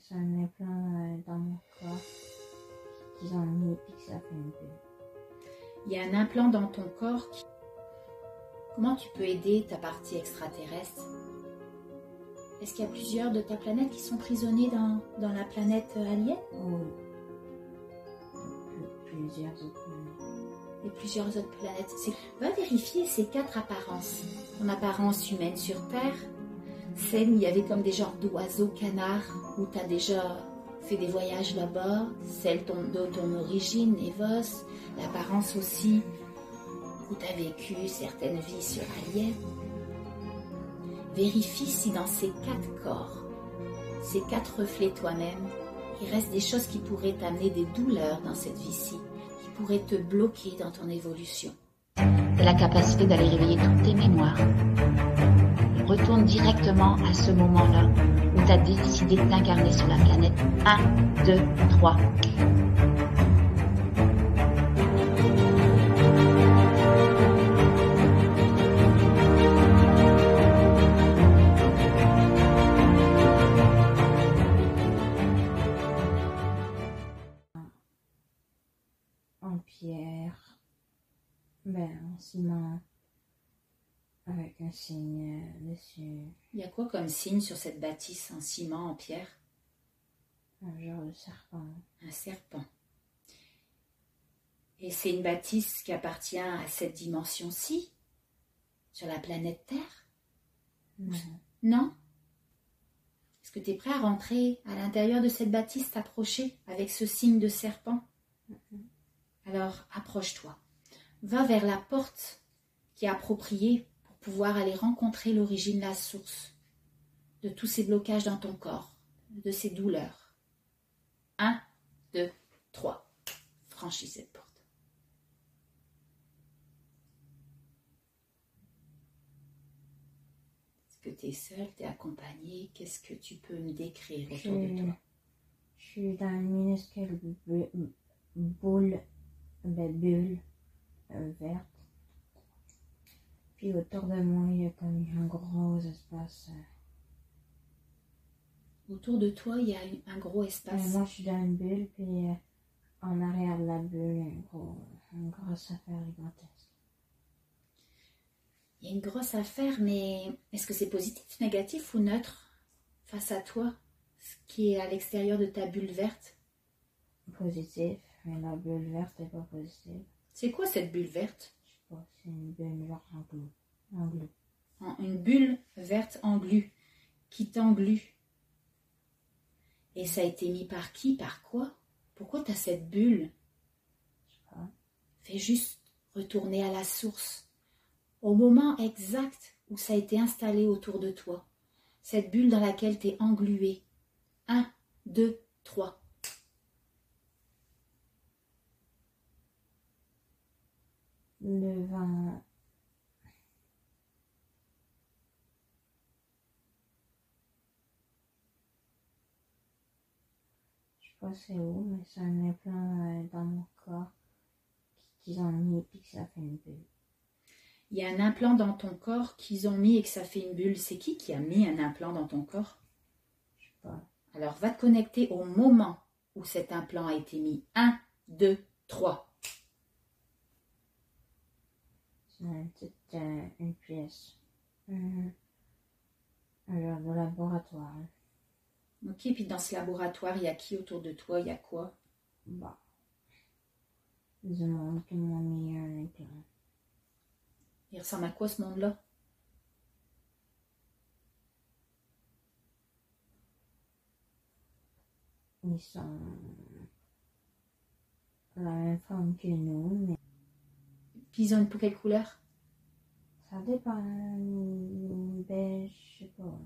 ça en est plein dans mon corps qu'ils ont mis et que ça fait une bulle. Il y a un implant dans ton corps. Comment tu peux aider ta partie extraterrestre? Est-ce qu'il y a plusieurs de ta planète qui sont prisonniers dans la planète alien? Oui. Plusieurs autres planètes. Et plusieurs autres planètes. Va vérifier ces 4 apparences. Ton apparence humaine sur Terre, celle où il y avait comme des genres d'oiseaux, canards, où tu as déjà fait des voyages là-bas, celle de ton origine, Evos, l'apparence aussi où tu as vécu certaines vies sur Alien. Vérifie si dans ces 4 corps, ces 4 reflets toi-même, il reste des choses qui pourraient t'amener des douleurs dans cette vie-ci, qui pourraient te bloquer dans ton évolution. Tu as la capacité d'aller réveiller toutes tes mémoires. Retourne directement à ce moment-là où tu as décidé de t'incarner sur la planète. 1, 2, 3. En pierre, en ciment, avec un signe dessus. Il y a quoi comme signe sur cette bâtisse en ciment, en pierre? Un genre de serpent. Un serpent. Et c'est une bâtisse qui appartient à cette dimension-ci, sur la planète Terre? Non. Non? Est-ce que tu es prêt à rentrer à l'intérieur de cette bâtisse, t'approcher avec ce signe de serpent? Alors, approche-toi. Va vers la porte qui est appropriée pour pouvoir aller rencontrer l'origine, la source de tous ces blocages dans ton corps, de ces douleurs. 1, 2, 3. Franchis cette porte. Est-ce que tu es seule, tu es accompagnée? Qu'est-ce que tu peux me décrire autour de toi? Je suis dans une minuscule bulle verte. Puis autour de moi, il y a comme un gros espace. Autour de toi, il y a un gros espace. Moi, je suis dans une bulle, puis en arrière de la bulle, une grosse affaire gigantesque. Il y a une grosse affaire, mais est-ce que c'est positif, négatif ou neutre face à toi, ce qui est à l'extérieur de ta bulle verte? Positif, mais la bulle verte n'est pas positive. C'est quoi cette bulle verte? Je sais pas, c'est une bulle verte en glue. Une bulle verte en glue, qui t'englue. Et ça a été mis par qui? Par quoi? Pourquoi tu as cette bulle? Je sais pas. Fais juste retourner à la source, au moment exact où ça a été installé autour de toi. Cette bulle dans laquelle tu es englué. 1, 2, 3. Le vent. Je sais pas c'est où, mais ça en est plein dans mon corps qu'ils ont mis et que ça fait une bulle. Il y a un implant dans ton corps qu'ils ont mis et que ça fait une bulle. C'est qui a mis un implant dans ton corps? Je sais pas. Alors, va te connecter au moment où cet implant a été mis. 1, 2, 3. C'est une pièce. Un genre de laboratoire. Ok, puis dans ce laboratoire, il y a qui autour de toi? Il y a quoi? Bah. Du monde qui m'ont mis un implant. Il ressemble à quoi ce monde-là? Ils sont de la même forme que nous, mais Puis ils ont une peau quelle couleur? ça dépend. Beige, je sais pas.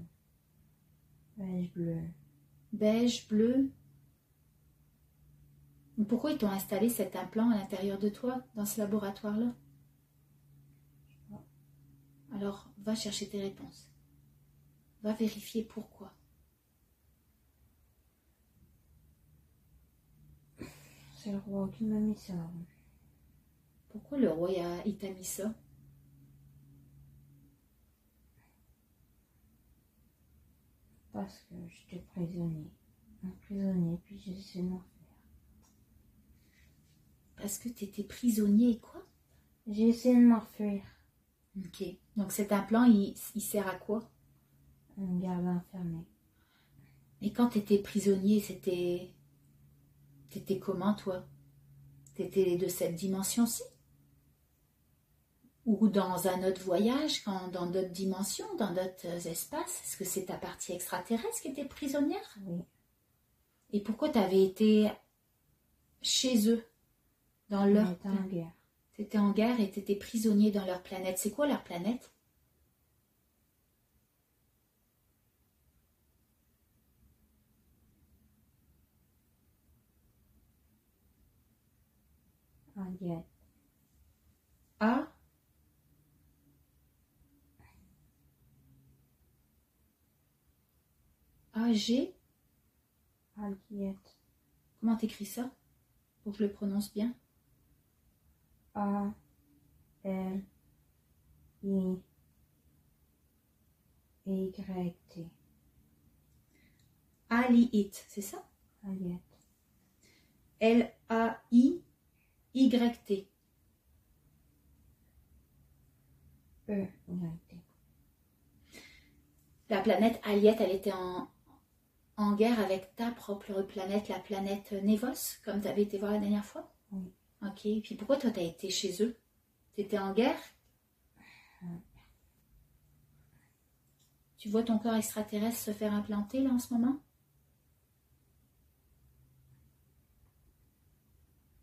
Beige bleu. Beige, bleu. Pourquoi ils t'ont installé cet implant à l'intérieur de toi, dans ce laboratoire-là? Alors, va chercher tes réponses. Va vérifier pourquoi. C'est le roi qui m'a mis ça. Pourquoi le roi il t'a mis ça? Parce que j'étais prisonnier. un prisonnier, puis j'ai essayé de m'enfuir. Parce que tu étais prisonnier et quoi? J'ai essayé de m'enfuir. Ok. Donc cet implant, il sert à quoi? Un garde enfermé. Et quand tu étais prisonnier, t'étais comment, toi? T'étais de cette dimension-ci? Ou dans un autre voyage, dans d'autres dimensions, dans d'autres espaces? Est-ce que c'est ta partie extraterrestre qui était prisonnière? Oui. Et pourquoi tu avais été chez eux, dans On leur... était en guerre. Tu étais en guerre et tu étais prisonnier dans leur planète. C'est quoi leur planète? En guerre. A? A-G? Algiette. Comment t'écris ça? Pour que je le prononce bien. A. L. I. Y. T. Aliit, c'est ça? Algiette. L-A-I-Y-T. E. Y. T. La planète Aliette, elle était en guerre avec ta propre planète, la planète Nevos, comme tu avais été voir la dernière fois? Oui. Ok, et puis pourquoi toi tu as été chez eux? Tu étais en guerre? Tu vois ton corps extraterrestre se faire implanter là en ce moment?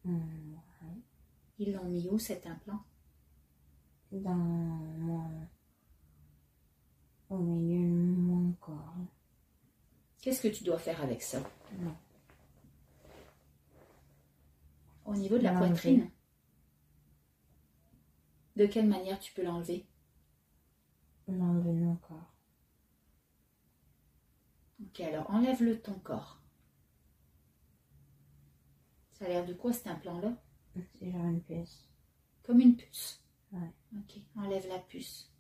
Ouais. Ils l'ont mis où cet implant? Dans mon... Au milieu de mon corps. Qu'est-ce que tu dois faire avec ça? Non. Au niveau de la L'enlever. poitrine? De quelle manière tu peux l'enlever? L'enlever de mon corps. Ok, alors enlève-le de ton corps. Ça a l'air de quoi cet implant-là? C'est genre une pièce. Comme une puce. Ouais. Ok, enlève la puce.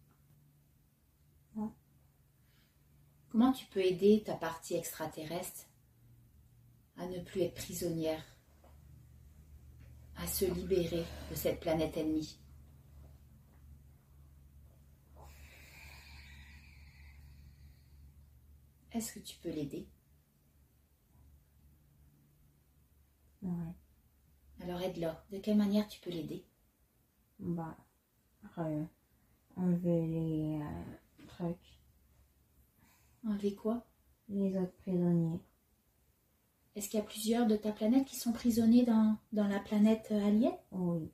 Ouais. Comment tu peux aider ta partie extraterrestre à ne plus être prisonnière, à se libérer de cette planète ennemie? Est-ce que tu peux l'aider? Ouais. Alors aide-la. De quelle manière tu peux l'aider? Bah, enlever les trucs, Enlever quoi? les autres prisonniers. Est-ce qu'il y a plusieurs de ta planète qui sont prisonniers dans la planète alien? Oui.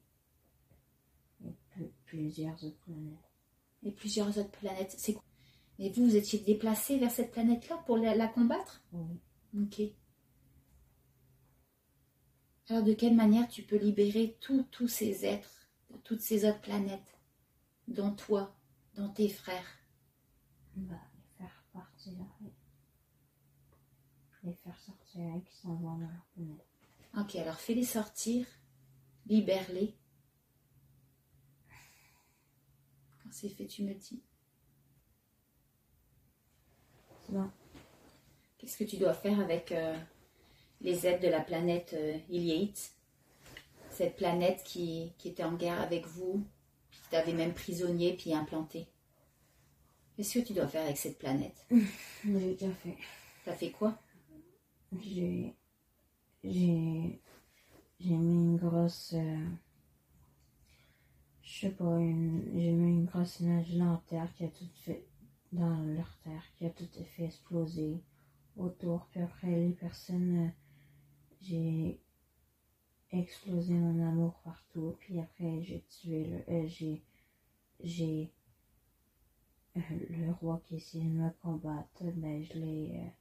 Et plusieurs autres planètes. Et plusieurs autres planètes. C'est quoi? Et vous étiez déplacés vers cette planète-là pour la combattre? Oui. Ok. Alors de quelle manière tu peux libérer tous ces êtres, de toutes ces autres planètes, dont toi, dont tes frères? Bah, les faire partir. Les faire sortir et qui s'en vont dans leur planète. Ok, alors fais-les sortir, libère-les. Quand c'est fait, tu me dis. C'est bon. Qu'est-ce que tu dois faire avec les êtres de la planète Iliate, cette planète qui était en guerre avec vous, qui t'avait même prisonnier puis implanté? Qu'est-ce que tu dois faire avec cette planète? J'ai déjà fait. T'as fait quoi? J'ai mis une grosse... je sais pas, j'ai mis une grosse image dans la terre qui a tout fait... Dans leur terre, qui a tout fait exploser autour. Puis après, les personnes... j'ai explosé mon amour partout. Puis après, j'ai tué j'ai le roi qui essayait de me combattre. Ben, je l'ai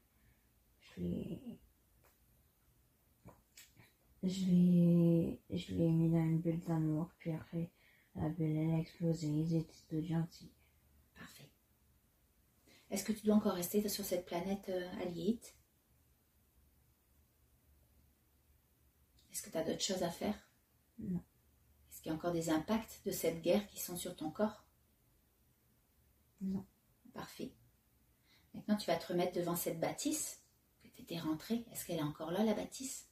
mis dans une bulle d'amour, puis après, la bulle, elle a explosé, ils étaient tous gentils. Parfait. Est-ce que tu dois encore rester sur cette planète Aliate? Est-ce que tu as d'autres choses à faire? Non. Est-ce qu'il y a encore des impacts de cette guerre qui sont sur ton corps? Non. Parfait. Maintenant, tu vas te remettre devant cette bâtisse que Tu étais rentrée. Est-ce qu'elle est encore là, la bâtisse?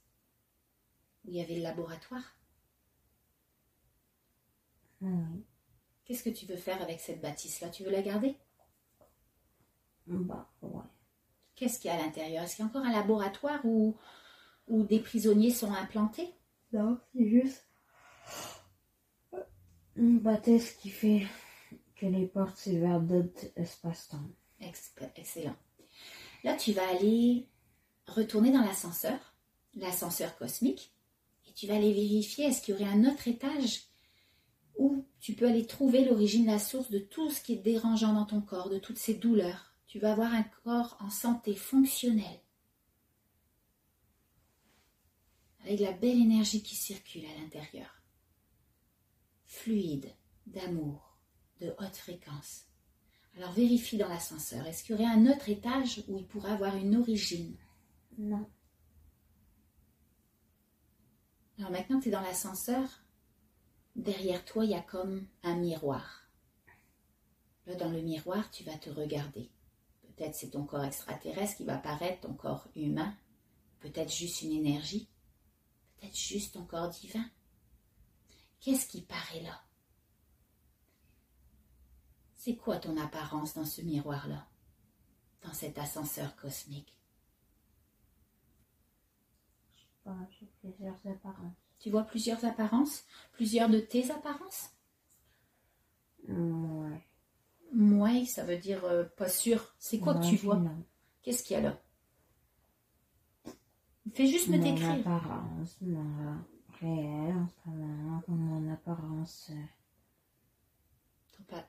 Où il y avait le laboratoire? Oui. Qu'est-ce que tu veux faire avec cette bâtisse-là? Tu veux la garder? Bah, ouais. Qu'est-ce qu'il y a à l'intérieur? Est-ce qu'il y a encore un laboratoire où des prisonniers sont implantés? Non, c'est juste une bâtisse qui fait que les portes c'est vers d'autres espaces-temps. Excellent. Là, tu vas aller retourner dans l'ascenseur cosmique, et tu vas aller vérifier est-ce qu'il y aurait un autre étage où tu peux aller trouver l'origine, la source de tout ce qui est dérangeant dans ton corps, de toutes ces douleurs. Tu vas avoir un corps en santé fonctionnelle, avec la belle énergie qui circule à l'intérieur, fluide, d'amour, de haute fréquence. Alors vérifie dans l'ascenseur, est-ce qu'il y aurait un autre étage où il pourrait avoir une origine? Non. Alors maintenant que tu es dans l'ascenseur, derrière toi, il y a comme un miroir. Là, dans le miroir, tu vas te regarder. Peut-être c'est ton corps extraterrestre qui va apparaître, ton corps humain. Peut-être juste une énergie. Peut-être juste ton corps divin. Qu'est-ce qui paraît là? C'est quoi ton apparence dans ce miroir-là? Dans cet ascenseur cosmique? Je sais pas, j'ai plusieurs apparences. Tu vois plusieurs apparences? Plusieurs de tes apparences? Ouais. Ouais, ça veut dire pas sûr. C'est quoi que tu vois? Non. Qu'est-ce qu'il y a là? Fais juste me décrire. Mon apparence, mon réel en ce moment, mon apparence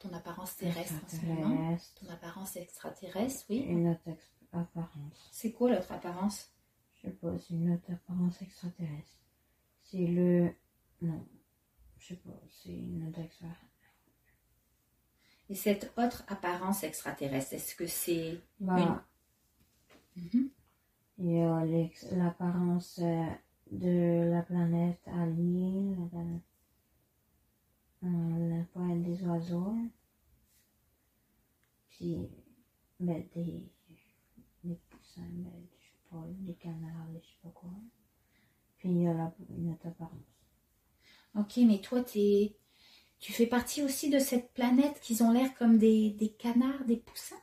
Ton apparence terrestre en ce moment. Ton apparence extraterrestre, oui. Une autre apparence. C'est quoi l'autre apparence? Je sais pas, c'est une autre apparence extraterrestre. Non, je sais pas, c'est une autre extraterrestre. Et cette autre apparence extraterrestre, est-ce que c'est Il y a l'apparence de la planète alliée, la planète des oiseaux, puis des poussins, je sais pas, des canards, je sais pas quoi. Puis il y a une autre apparence. Ok, mais toi, tu fais partie aussi de cette planète qui ont l'air comme des canards, des poussins?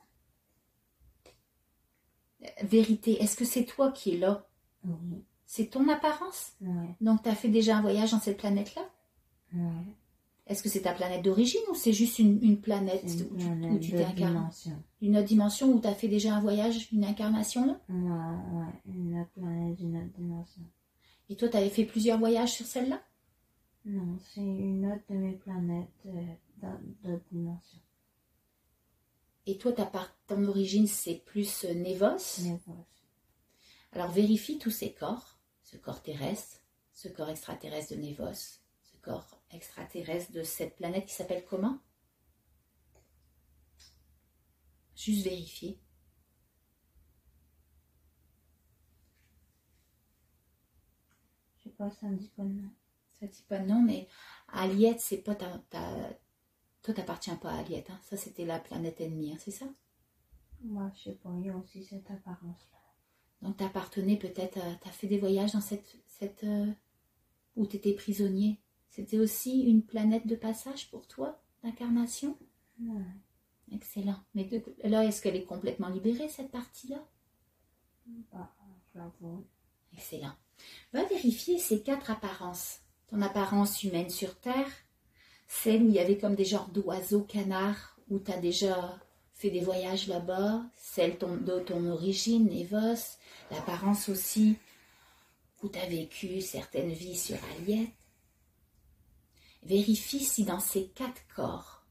Vérité, est-ce que c'est toi qui es là? Oui. C'est ton apparence? Ouais. Donc, tu as fait déjà un voyage dans cette planète-là? Ouais. Est-ce que c'est ta planète d'origine ou c'est juste une planète où tu t'es incarné? Une autre dimension où tu as fait déjà un voyage, une incarnation là? Ouais, une autre planète d'une autre dimension. Et toi, tu avais fait plusieurs voyages sur celle-là? Non, c'est une autre de mes planètes d'autres dimensions. Et toi, ton origine, c'est plus Névos? Névos. Alors vérifie tous ces corps, ce corps terrestre, ce corps extraterrestre de Névos, ce corps extraterrestre de cette planète qui s'appelle comment? Juste vérifier. Je sais pas, ça me dit pas de nom. Ça dit pas de nom, mais Aliette, c'est pas toi, t'appartiens pas à Aliette, hein? Ça, c'était la planète ennemie, hein, c'est ça? Moi, je sais pas, il y a aussi cette apparence-là. Donc, t'appartenais peut-être, t'as fait des voyages dans cette où t'étais prisonnier. C'était aussi une planète de passage pour toi, d'incarnation? Ouais. Excellent. Mais là, est-ce qu'elle est complètement libérée, cette partie-là? Bah, j'avoue. Excellent. Va vérifier ces 4 apparences. Ton apparence humaine sur Terre, celle où il y avait comme des genres d'oiseaux canards, où tu as déjà fait des voyages là-bas, celle de ton origine, Névos, l'apparence aussi où tu as vécu certaines vies sur Aliette. Vérifie si dans ces 4 corps,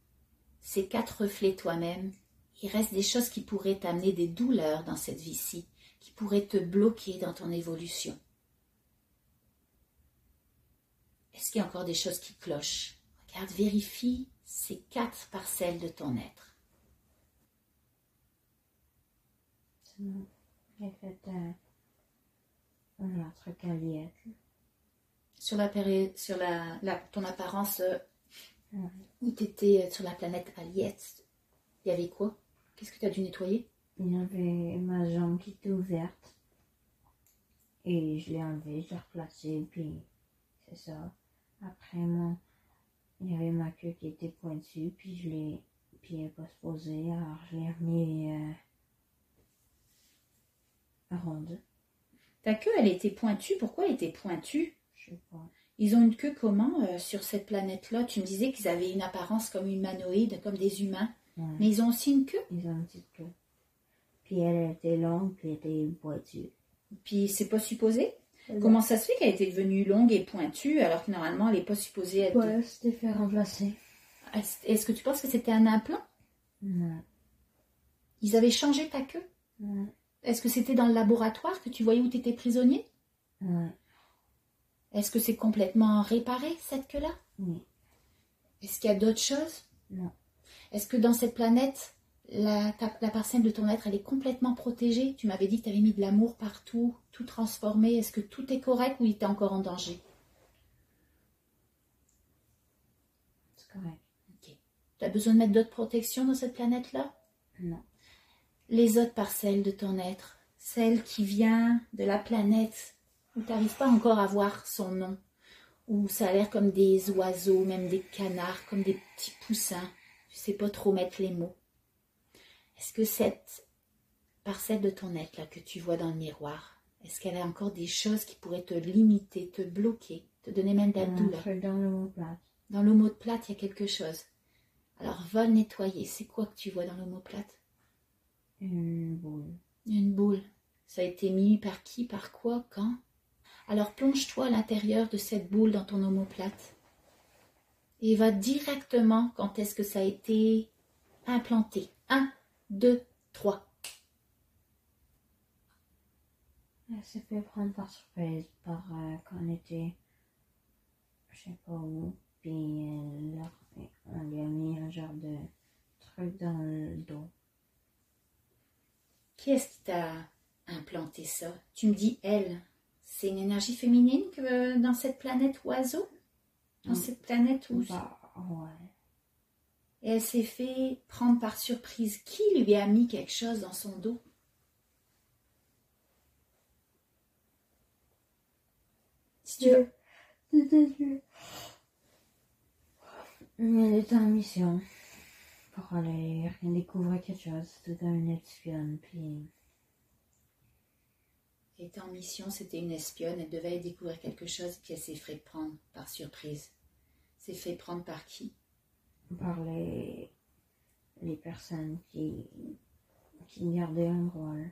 ces 4 reflets toi-même, il reste des choses qui pourraient t'amener des douleurs dans cette vie-ci, qui pourraient te bloquer dans ton évolution. Est-ce qu'il y a encore des choses qui clochent? Regarde, vérifie ces 4 parcelles de ton être. C'est bon. J'ai fait un truc à Aliette. Sur ton apparence Ouais. où tu étais sur la planète Aliette, il y avait quoi? Qu'est-ce que tu as dû nettoyer? Il y avait ma jambe qui était ouverte. Et je l'ai enlevé, je l'ai replacé, puis c'est ça. Après, il y avait ma queue qui était pointue, puis elle n'est pas supposée, alors je l'ai remis ronde. Ta queue, elle était pointue. Pourquoi elle était pointue? Je sais pas. Ils ont une queue comment sur cette planète-là? Tu me disais qu'ils avaient une apparence comme humanoïde, comme des humains. Ouais. Mais ils ont aussi une queue? Ils ont une petite queue. Puis elle était longue, puis elle était pointue. Puis c'est pas supposé? Comment ça se fait qu'elle était devenue longue et pointue alors que normalement elle n'est pas supposée être... Ouais, c'était fait remplacer. Est-ce que tu penses que c'était un implant? Non. Ils avaient changé ta queue? Ouais. Est-ce que c'était dans le laboratoire que tu voyais où tu étais prisonnier? Ouais. Est-ce que c'est complètement réparé, cette queue-là? Oui. Est-ce qu'il y a d'autres choses? Non. Est-ce que dans cette planète, la parcelle de ton être, elle est complètement protégée? Tu m'avais dit que tu avais mis de l'amour partout, tout transformé. Est-ce que tout est correct ou il est encore en danger? C'est correct. Ok. Tu as besoin de mettre d'autres protections dans cette planète-là? Non. Les autres parcelles de ton être, celle qui vient de la planète où tu n'arrives pas encore à voir son nom, où ça a l'air comme des oiseaux, même des canards, comme des petits poussins. Tu sais pas trop mettre les mots. Est-ce que cette parcelle de ton être là que tu vois dans le miroir, est-ce qu'elle a encore des choses qui pourraient te limiter, te bloquer, te donner même de la douleur? Dans l'omoplate. Dans l'omoplate, il y a quelque chose. Alors va le nettoyer. C'est quoi que tu vois dans l'omoplate? Une boule. Une boule. Ça a été mis par qui, par quoi, quand? Alors plonge-toi à l'intérieur de cette boule dans ton omoplate et va directement quand est-ce que ça a été implanté. 1, 2, 3. Elle s'est fait prendre par surprise par quand on était, je sais pas où, puis on lui a mis un genre de truc dans le dos. Qui est-ce qui t'a implanté ça? Tu me dis elle. C'est une énergie féminine que dans cette planète oiseau? Dans cette planète où... Bah, ouais. Et elle s'est fait prendre par surprise. Qui lui a mis quelque chose dans son dos? Dieu. C'était Dieu. Elle était en mission pour aller découvrir quelque chose. C'était une espionne, puis... Elle était en mission, c'était une espionne, elle devait découvrir quelque chose, puis elle s'est fait prendre par surprise. S'est fait prendre par qui? Par les personnes qui gardaient un rôle.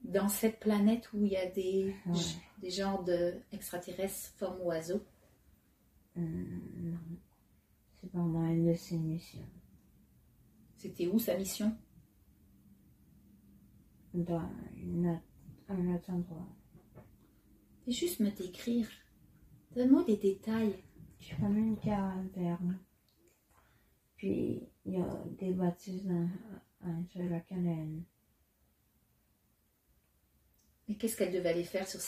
Dans cette planète où il y a des genres d'extraterrestres forme oiseaux? Non. C'est pendant une de ses missions. C'était où sa mission? Dans un autre endroit. Fais juste me décrire. Donne-moi des détails. Je prends une caverne. Puis il y a des bâtisses sur la canal. Mais qu'est-ce qu'elle devait aller faire sur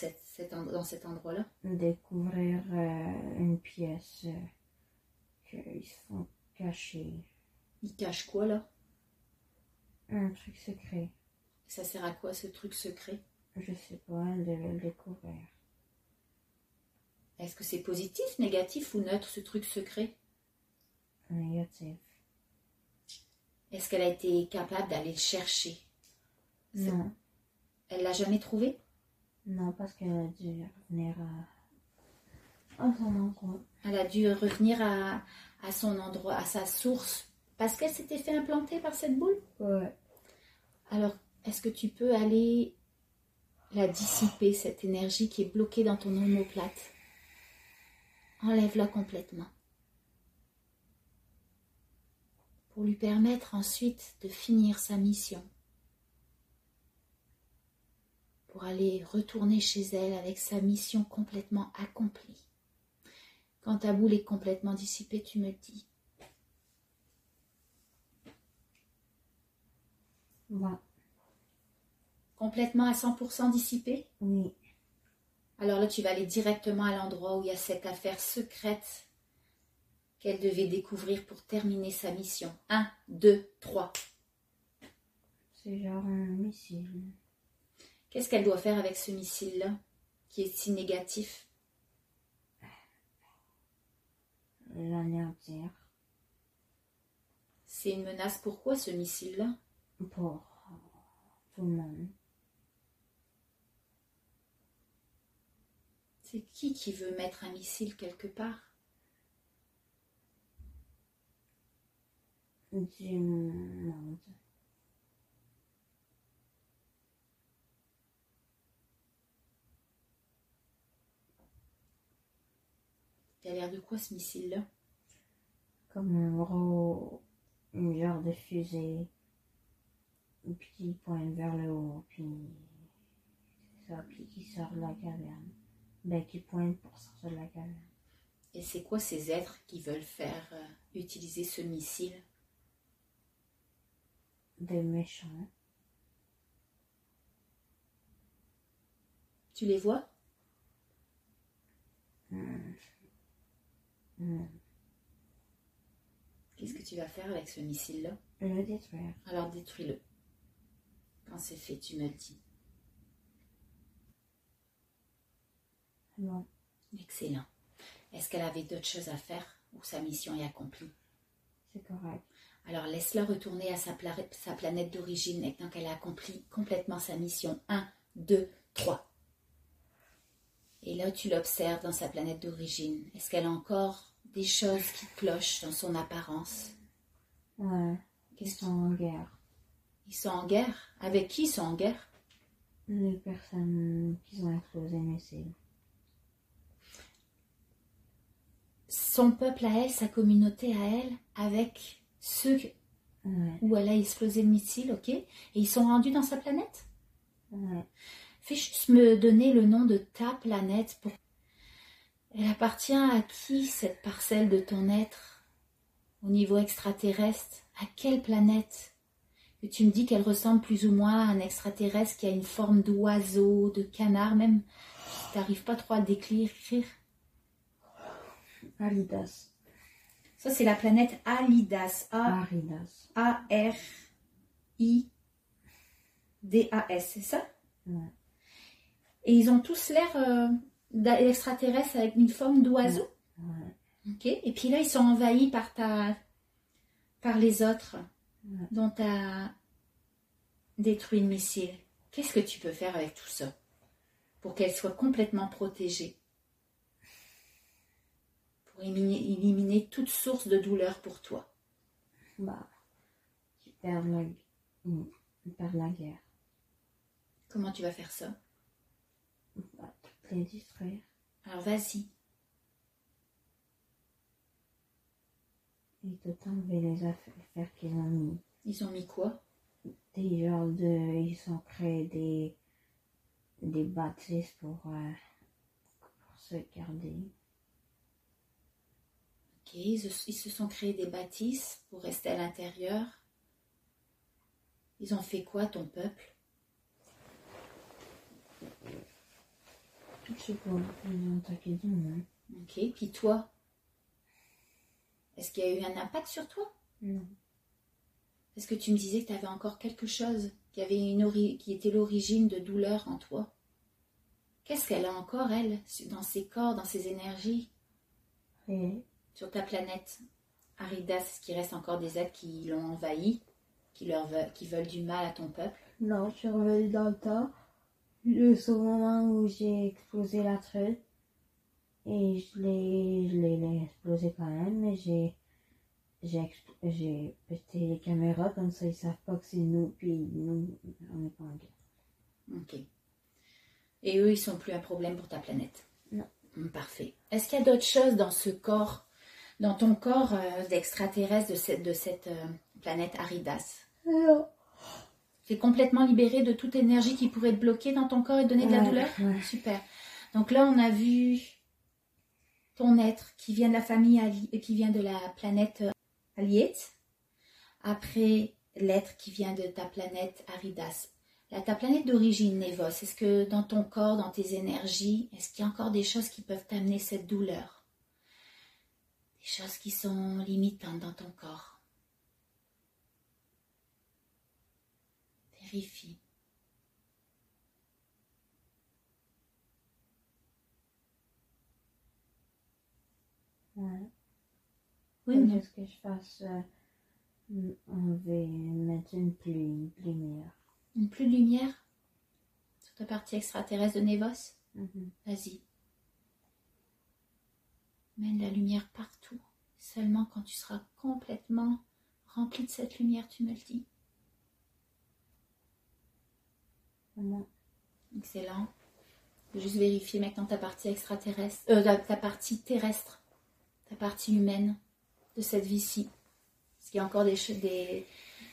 dans cet endroit-là? Découvrir une pièce qu'ils se font cacher. Il cache quoi là? Un truc secret. Ça sert à quoi ce truc secret? Je sais pas, elle devait le découvrir. Est-ce que c'est positif, négatif ou neutre ce truc secret? Négatif. Est-ce qu'elle a été capable d'aller le chercher? Non. Elle l'a jamais trouvé? Non, parce qu'elle a dû revenir à son endroit. Elle a dû revenir à son endroit, à sa source, parce qu'elle s'était fait implanter par cette boule? Ouais. Alors, est-ce que tu peux aller la dissiper, cette énergie qui est bloquée dans ton omoplate? Enlève-la complètement. Pour lui permettre ensuite de finir sa mission. Pour aller retourner chez elle avec sa mission complètement accomplie. Quand ta boule est complètement dissipée, tu me dis. Ouais. Complètement à 100% dissipée? Oui. Alors là, tu vas aller directement à l'endroit où il y a cette affaire secrète qu'elle devait découvrir pour terminer sa mission. 1, 2, 3. C'est genre un missile. Qu'est-ce qu'elle doit faire avec ce missile-là qui est si négatif? L'anéantir. C'est une menace. Pourquoi ce missile-là? Pour tout le monde. C'est qui veut mettre un missile quelque part? Du monde. Il a l'air de quoi ce missile-là? Comme une genre de fusée. Puis il pointe vers le haut, puis ça, puis qui sort de la caverne. Ben, qui pointe pour sortir de la caverne. Et c'est quoi ces êtres qui veulent faire utiliser ce missile? Des méchants. Tu les vois? Qu'est-ce que tu vas faire avec ce missile-là? Le détruire. Alors détruis-le. Quand c'est fait, tu me le dis. Bon. Excellent. Est-ce qu'elle avait d'autres choses à faire ou sa mission est accomplie? C'est correct. Alors laisse-la retourner à sa planète d'origine et tant qu'elle a accompli complètement sa mission. 1, 2, 3. Et là, tu l'observes dans sa planète d'origine. Est-ce qu'elle a encore des choses qui clochent dans son apparence? Ouais. Ils sont en guerre. Ils sont en guerre? Avec qui ils sont en guerre? Les personnes qui ont explosé les missiles. Son peuple à elle, sa communauté à elle, avec ceux où elle a explosé le missile, ok? Et ils sont rendus dans sa planète? Ouais. Fais juste me donner le nom de ta planète. Elle appartient à qui, cette parcelle de ton être? Au niveau extraterrestre, à quelle planète? Que tu me dis qu'elle ressemble plus ou moins à un extraterrestre qui a une forme d'oiseau, de canard, même si tu n'arrives pas trop à le décrire. Alidas. Ça, c'est la planète Alidas. Aridas. A-R-I-D-A-S, c'est ça? Ouais. Et ils ont tous l'air d'extraterrestres avec une forme d'oiseau. Ouais. Ok. Et puis là, ils sont envahis par les autres dont tu as détruit le missile. Qu'est-ce que tu peux faire avec tout ça pour qu'elle soit complètement protégée? Pour éliminer toute source de douleur pour toi. Bah, ils perdent la guerre. Comment tu vas faire ça? Bah, toutes les distraire. Alors vas-y. Et tout enlever les affaires qu'ils ont mis. Ils ont mis quoi? Ils ont créé des bâtisses pour se garder. Ok, ils se sont créés des bâtisses pour rester à l'intérieur. Ils ont fait quoi, ton peuple? Je sais pas, ils ont attaqué du monde. Ok, puis toi? Est-ce qu'il y a eu un impact sur toi? Non. Est-ce que tu me disais que tu avais encore quelque chose qui était l'origine de douleur en toi? Qu'est-ce qu'elle a encore, elle, dans ses corps, dans ses énergies? Et Sur ta planète Aridas, est-ce qu'il reste encore des êtres qui l'ont envahi, qui veulent du mal à ton peuple? non, je suis revenue dans le temps. Juste au moment où j'ai explosé la truc. Et je l'ai explosé quand même, mais j'ai pété les caméras, comme ça ils savent pas que c'est nous, puis nous, on n'est pas en guerre. Ok. Et eux, ils sont plus un problème pour ta planète? Non. Parfait. Est-ce qu'il y a d'autres choses dans ce corps, dans ton corps d'extraterrestre de cette planète Aridas? Non. Tu es complètement libéré de toute énergie qui pourrait te bloquer dans ton corps et donner de la douleur? Ouais. Super. Donc là, on a vu ton être qui vient de la famille qui vient de la planète Aliet. Après, l'être qui vient de ta planète Aridas. Ta planète d'origine, Nevos, est-ce que dans ton corps, dans tes énergies, est-ce qu'il y a encore des choses qui peuvent t'amener cette douleur? Des choses qui sont limitantes dans ton corps? Vérifie. Ouais. Oui ou non? Qu'est-ce que je fasse? On va mettre une pluie meilleure. Une pluie de lumière sur ta partie extraterrestre de Nevos? Mhm. Vas-y. Mène la lumière partout. Seulement quand tu seras complètement rempli de cette lumière, tu me le dis. Comment? Excellent. Je vais juste vérifier maintenant ta partie extraterrestre, ta partie terrestre, ta partie humaine de cette vie-ci. Est-ce qu'il y a encore des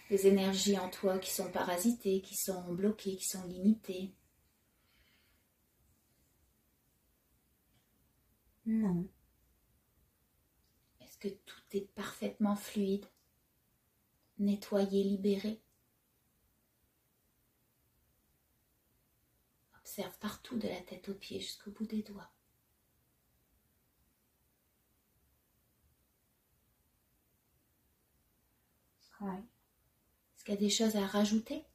énergies en toi qui sont parasitées, qui sont bloquées, qui sont limitées? Non. Est-ce que tout est parfaitement fluide, nettoyé, libéré? Observe partout de la tête aux pieds jusqu'au bout des doigts. Ouais. Est-ce qu'il y a des choses à rajouter?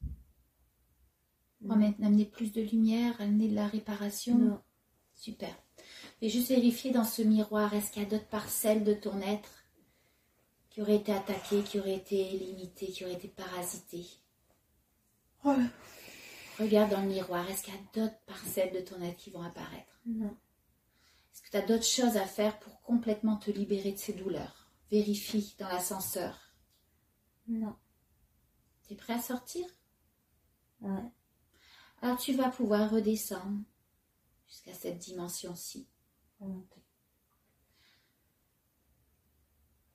Pour amener plus de lumière, amener de la réparation? Non. Super. Et juste vérifier dans ce miroir, est-ce qu'il y a d'autres parcelles de ton être qui auraient été attaquées, qui auraient été limitées, qui auraient été parasitées? Ouais. Regarde dans le miroir, est-ce qu'il y a d'autres parcelles de ton être qui vont apparaître? Non. Est-ce que tu as d'autres choses à faire pour complètement te libérer de ces douleurs? Vérifie dans l'ascenseur. Non. Tu es prêt à sortir? Ouais. Alors tu vas pouvoir redescendre jusqu'à cette dimension-ci. Remonter.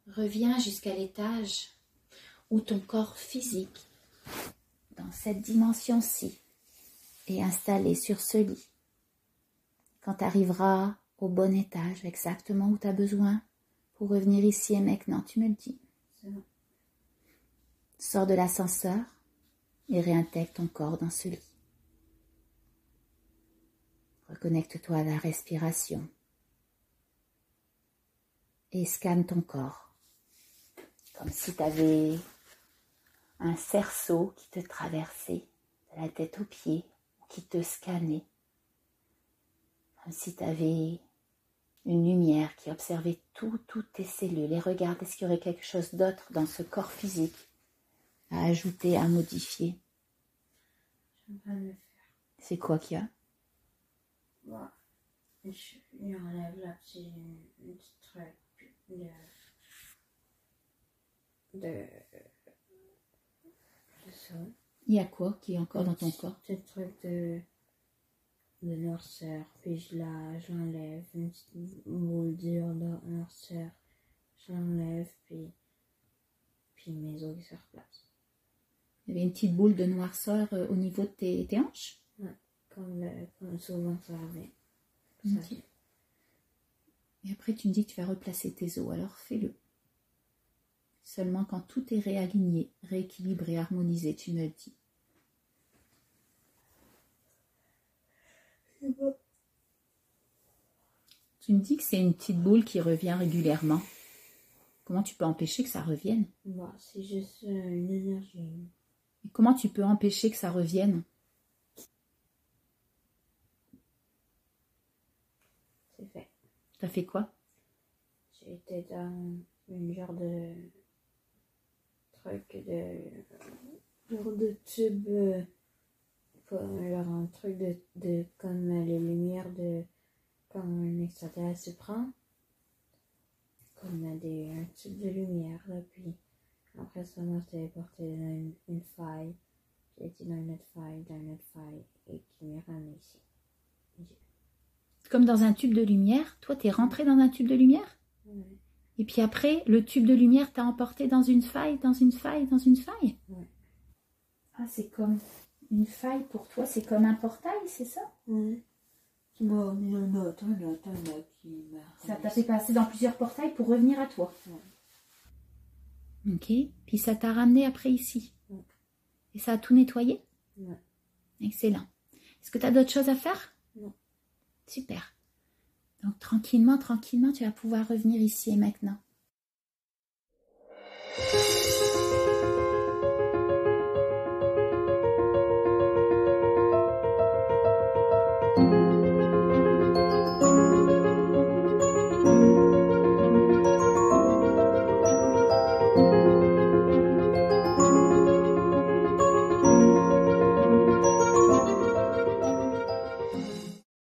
Reviens jusqu'à l'étage où ton corps physique, dans cette dimension-ci, est installé sur ce lit. Quand tu arriveras au bon étage, exactement où tu as besoin pour revenir ici et maintenant, tu me le dis. C'est bon. Sors de l'ascenseur et réintègre ton corps dans ce lit. Reconnecte-toi à la respiration et scanne ton corps, comme si tu avais un cerceau qui te traversait de la tête aux pieds, qui te scannait, comme si tu avais une lumière qui observait toutes tes cellules et regarde est-ce qu'il y aurait quelque chose d'autre dans ce corps physique à ajouter, à modifier. J'aimerais le faire. C'est quoi qu'il y a? Voilà. Il enlève là, c'est une petite truc de ça. Il y a quoi qui est encore dans ton corps? Un petit truc de noirceur, puis je l'enlève, une petite boule dure de noirceur, je l'enlève, puis mes os qui se replacent. Il y avait une petite boule de noirceur au niveau de tes hanches? Ouais, comme souvent ça avait. Okay. Et après tu me dis que tu vas replacer tes os, alors fais-le. Seulement quand tout est réaligné, rééquilibré, harmonisé, tu me le dis. Bon. Tu me dis que c'est une petite boule qui revient régulièrement. Comment tu peux empêcher que ça revienne? Bah, c'est juste une énergie. Et comment tu peux empêcher que ça revienne? C'est fait. T'as fait quoi? J'ai été dans une genre de truc genre de tube, un truc de comme les lumières de quand un extraterrestre se prend, comme un tube de lumière là, puis après ça m'a téléporté dans une faille. J'ai été dans une autre faille et qui m'est ramené ici. Comme dans un tube de lumière, toi t'es rentré dans un tube de lumière? Ouais. Et puis après, le tube de lumière t'a emporté dans une faille, dans une faille, dans une faille? Ouais. Ah, c'est comme une faille pour toi, c'est comme un portail, c'est ça? Ouais. Bon, il y en a qui m'a... Ça t'a fait passer dans plusieurs portails pour revenir à toi. Ouais. Ok, puis ça t'a ramené après ici. Ouais. Et ça a tout nettoyé? Ouais. Excellent. Est-ce que tu as d'autres choses à faire? Non. Super. Donc tranquillement, tu vas pouvoir revenir ici et maintenant.